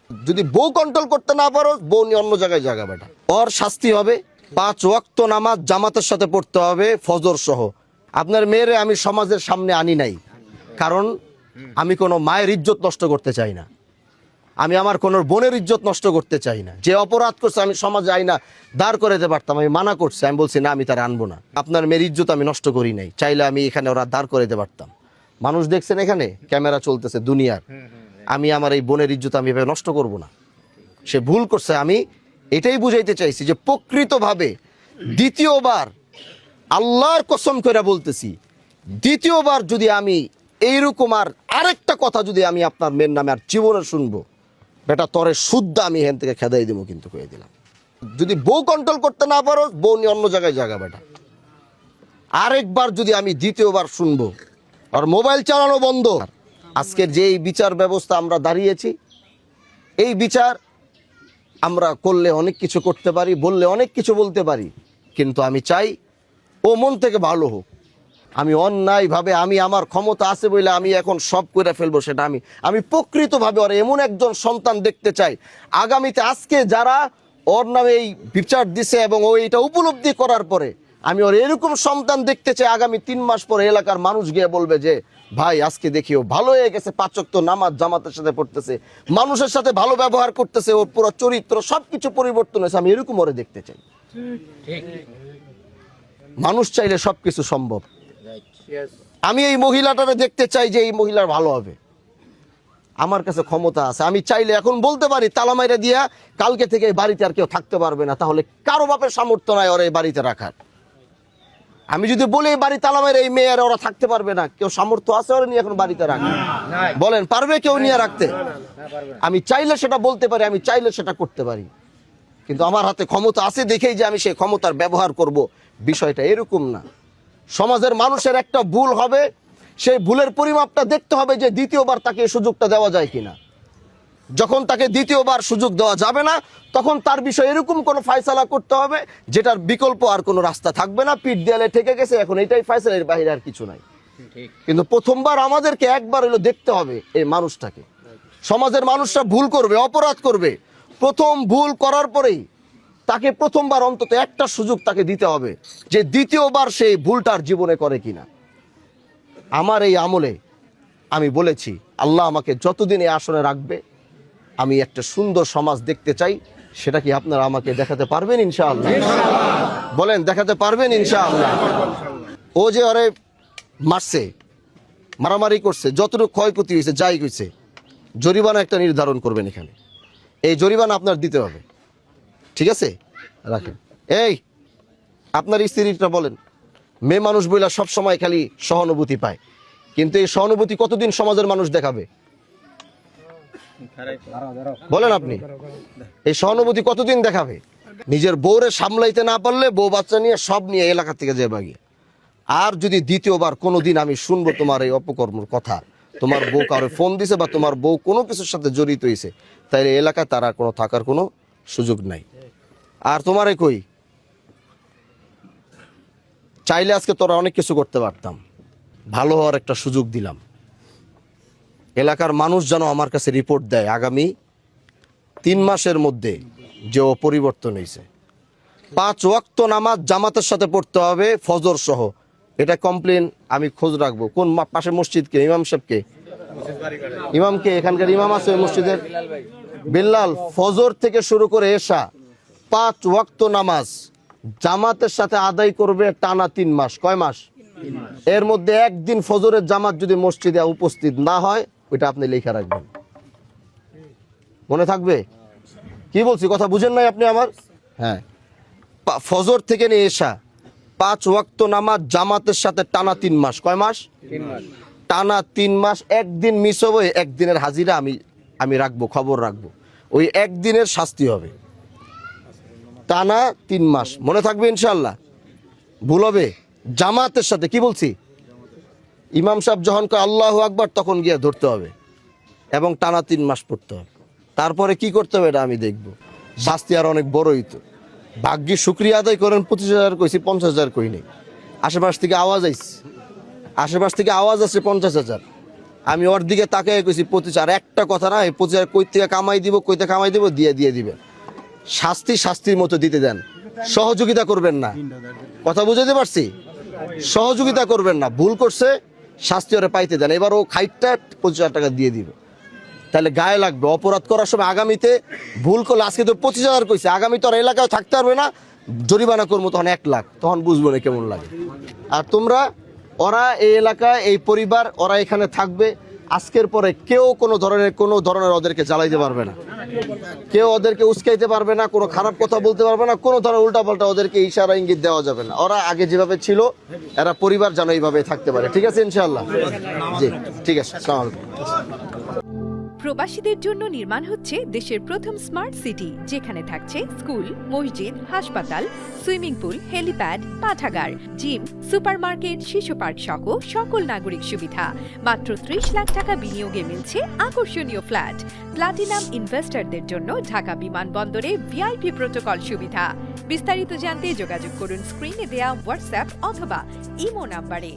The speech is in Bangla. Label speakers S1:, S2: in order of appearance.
S1: যদি বউ কন্ট্রোল করতে না পারো, বউ নিয়ে অন্য জায়গায় জায়গা বেটা। ওর শাস্তি হবে 5 ওয়াক্ত নামাজ জামাতের সাথে পড়তে হবে, ফজর সহ। আপনার মেয়েরে আমি সমাজের সামনে আনি নাই, কারণ আমি কোনো মায়ের ইজ্জত নষ্ট করতে চাই না, আমি আমার কোনো বোনের ইজ্জত নষ্ট করতে চাই না। যে অপরাধ করছে আমি সমাজে আইনা দাঁড় করে দিতে পারতাম, আমি মানা করছি, আমি বলছি না আমি তার আনবো না। আপনার মেয়ের ইজ্জত আমি নষ্ট করি নাই, চাইলে আমি এখানে ওরা দাঁড় করে দিতে পারতাম। মানুষ দেখছেন এখানে ক্যামেরা চলতেছে দুনিয়ার, আমি আমার এই বোনের ইজ্জত আমি এভাবে নষ্ট করব না। সে ভুল করছে, আমি এটাই বুঝাইতে চাইছি যে প্রকৃতভাবে দ্বিতীয়বার আল্লাহর কসম করে বলতেছি, দ্বিতীয়বার যদি আমি এইরকম আরেকটা কথা যদি আমি আপনার মেয়ের নামে আর জীবনে শুনবো, বেটা তরে শুদ্ধ আমি এখান থেকে খেদাই দেবো, কিন্তু কয়ে দিলাম। যদি বউ কন্ট্রোল করতে না পারো, বউ নিয়ে অন্য জায়গায় জায়গা বেটা। আরেকবার যদি আমি দ্বিতীয়বার শুনবো, আর মোবাইল চালানো বন্ধ। আজকের যে এই বিচার ব্যবস্থা আমরা দাঁড়িয়েছি, এই বিচার আমরা করলে অনেক কিছু করতে পারি, বললে অনেক কিছু বলতে পারি, কিন্তু আমি চাই ও মন থেকে ভালো হোক। আমি অন্যায়ভাবে আমি আমার ক্ষমতা আছে বলে আমি এখন সব করে ফেলবো, সেটা আমি প্রকৃতভাবে ওর এমন একজন সন্তান দেখতে চাই আগামীতে। আজকে যারা ওর নামে এই বিচার দিছে এবং ও এটা উপলব্ধি করার পরে, আমি ওর এরকম সন্তান দেখতে চাই আগামী 3 মাস পরে এলাকার মানুষ গিয়ে বলবে যে ভাই আজকে দেখি ও ভালো হয়ে গেছে, 5 ওয়াক্ত নামাজ জামাতের সাথে পড়তেছে, মানুষের সাথে ভালো ব্যবহার করতেছে, ওর পুরো চরিত্র সবকিছু পরিবর্তন হয়েছে। আমি এরকম ওরে দেখতে চাই। মানুষ চাইলে সবকিছু সম্ভব। আমি এই মহিলাটারে দেখতে চাই যে এই মহিলার ভালো হবে। আমার কাছে ক্ষমতা আছে, আমি চাইলে এখন বলতে পারি তালা মাইরা দিয়া কালকে থেকে এই বাড়িতে আর কেউ থাকতে পারবে না। তাহলে কারো বাপের সামর্থ্য নাই ওরা এই বাড়িতে রাখার। আমি যদি বলি এই বাড়ি তালা মাইরা এই মেয়ের ওরা থাকতে পারবে না, কেউ সামর্থ্য আছে ওরা নিয়ে এখন বাড়িতে রাখা? বলেন পারবে কেউ নিয়ে রাখতে? আমি চাইলে সেটা বলতে পারি, আমি চাইলে সেটা করতে পারি, কিন্তু আমার হাতে ক্ষমতা আছে দেখেই যে আমি সেই ক্ষমতার ব্যবহার করব, বিষয়টা এরকম না। সমাজের মানুষের একটা ভুল হবে, সেই ভুলের পরিমাপটা দেখতে হবে যে দ্বিতীয়বার তাকে এই সুযোগটা দেওয়া যায় কিনা। যখন তাকে দ্বিতীয়বার সুযোগ দেওয়া যাবে না, তখন তার বিষয়ে এরকম কোনো ফায়সালা করতে হবে যেটার বিকল্প আর কোনো রাস্তা থাকবে না। পিঠ দেয়ালে ঠেকে গেছে, এখন এটাই ফায়সালার বাইরে আর কিছু নাই। কিন্তু প্রথমবার আমাদেরকে একবার হলো দেখতে হবে এই মানুষটাকে। সমাজের মানুষরা ভুল করবে, অপরাধ করবে, প্রথম ভুল করার পরেই তাকে প্রথমবার অন্তত একটা সুযোগ তাকে দিতে হবে যে দ্বিতীয়বার সেই ভুলটার জীবনে করে কিনা। আমার এই আমলে আমি বলেছি, আল্লাহ আমাকে যতদিন এই আসনে রাখবে আমি একটা সুন্দর সমাজ দেখতে চাই। সেটা কি আপনারা আমাকে দেখাতে পারবেন ইনশাআল্লাহ? বলেন দেখাতে পারবেন ইনশাআল্লাহ? ও যে ওরে মারছে, মারামারি করছে, যতটুকু ক্ষয়ক্ষতি হয়েছে, যাই হয়েছে, জরিমানা একটা নির্ধারণ করবেন এখানে। এই জরিমানা আপনার দিতে হবে, ঠিক আছে? রাখেন। এই আপনার স্ত্রীটা বলেন, মেয়ে মানুষ বইলা সব সময় খালি সহানুভূতি পায়, কিন্তু এই সহানুভূতি কতদিন সমাজের মানুষ দেখাবে? বলেন আপনি, এই সহানুভূতি কতদিন দেখাবে? নিজের বউরে সামলাইতে না পারলে বউ বাচ্চা নিয়ে সব নিয়ে এলাকা থেকে যে বাগিয়ে। আর যদি দ্বিতীয়বার কোনোদিন আমি শুনবো তোমার এই অপকর্মের কথা, তোমার বউ কারো ফোন দিছে বা তোমার বউ কোনো কিছুর সাথে জড়িত হয়েছে, তাইলে এলাকায় তারা কোনো থাকার কোনো সুযোগ নাই। আর তোমারে কই, চাইলে আজকে তোরা অনেক কিছু করতে পারতাম, ভালো হওয়ার একটা সুযোগ দিলাম। এলাকার মানুষ যেন আমার কাছে রিপোর্ট দেয় আগামী 3 মাসের মধ্যে যে ও পরিবর্তন হয়েছে। 5 ওয়াক্ত নামাজ জামাতের সাথে পড়তে হবে, ফজর সহ। এটা কমপ্লেন আমি খোঁজ রাখবো। কোন পাশে মসজিদকে, ইমাম সাহেবকে, ইমামকে, এখানকার ইমাম আছে ওই মসজিদের, বিল্লাল। ফজর থেকে শুরু করে এশা 5 ওয়াক্ত নামাজ জামাতের সাথে আদায় করবে টানা 3 মাস। কয় মাস? এর মধ্যে একদিন ফজরের জামাত যদি মসজিদে উপস্থিত না হয়, ওইটা আপনি লেখা রাখবেন, মনে থাকবে। কি বলছি কথা বুঝেন নাই আপনি আমার? হ্যাঁ, ফজর থেকে নিয়ে এশা 5 ওয়াক্ত নামাজ জামাতের সাথে টানা 3 মাস। কয় মাস? টানা 3 মাস। একদিন মিস হবে, একদিনের হাজিরা আমি রাখবো, খবর রাখবো, ওই একদিনের শাস্তি হবে। টানা 3 মাস, মনে থাকবে ইনশাআল্লাহ। ভুল হবে জামাতের সাথে। কি বলছি? ইমাম সাহেব যখন কয় আল্লাহু আকবার, তখন গিয়ে ধরতে হবে এবং টানা 3 মাস পড়তে হবে। তারপরে কি করতে হবে এটা আমি দেখব। শাস্তি আর অনেক বড়ই তো। ভাগ্যে শুকরিয়া আদায় করেন, 25,000 কইছি, 50,000 কই নেই। আশেপাশ থেকে আওয়াজ আইছে, আশেপাশ থেকে আওয়াজ আছে 50,000। আমি ওর দিকে তাকিয়ে কইছি 25, আর একটা কথা না, এই 25 কই থেকে কামাই দিব দিয়ে দিবে। শাস্তির মতো দিতে দেন, সহযোগিতা করবেন না। কথা বুঝাতে পারছি? সহযোগিতা করবেন না, ভুল করছে শাস্তি ওরে পাইতে দেন। এবার ও খাইটটা 25,000 টাকা দিয়ে দিবে, তাহলে গায়ে লাগবে। অপরাধ করার সময় আগামীতে ভুল করলে, আজকে তো 25,000 কইছে, আগামী তো আর এলাকায় থাকতে পারবে না, জরিমানা করবো তখন 1 লাখ, তখন বুঝবো না কেমন লাগে। আর তোমরা, ওরা এই এলাকায়, এই পরিবার, ওরা এখানে থাকবে। আজকের পরে কেউ কোনো ধরনের ওদেরকে জ্বালাইতে পারবে না, কেউ ওদেরকে উস্কাইতে পারবে না, কোনো খারাপ কথা বলতে পারবে না, কোনো ধরনের উল্টাপাল্টা ওদেরকে ইশারা ইঙ্গিত দেওয়া যাবে না। ওরা আগে যেভাবে ছিল, এরা পরিবার যেন এইভাবে থাকতে পারে। ঠিক আছে ইনশাআল্লাহ? জি ঠিক আছে, আসসালামু আলাইকুম।
S2: প্রবাসীদের জন্য নির্মাণ হচ্ছে দেশের প্রথম স্মার্ট সিটি, যেখানে থাকছে স্কুল, মসজিদ, হাসপাতাল, সুইমিং পুল, হেলিপ্যাড, পাঠাগার, জিম, সুপারমার্কেট, শিশু পার্ক সহ সকল নাগরিক সুবিধা। মাত্র 30 লাখ টাকা বিনিয়োগে মিলছে আকর্ষণীয় ফ্ল্যাট। প্লাটিনাম ইনভেস্টরদের জন্য ঢাকা বিমানবন্দরে ভিআইপি প্রোটোকল সুবিধা। বিস্তারিত জানতে যোগাযোগ করুন স্ক্রিনে দেয়া হোয়াটসঅ্যাপ অথবা ইমো নাম্বারে।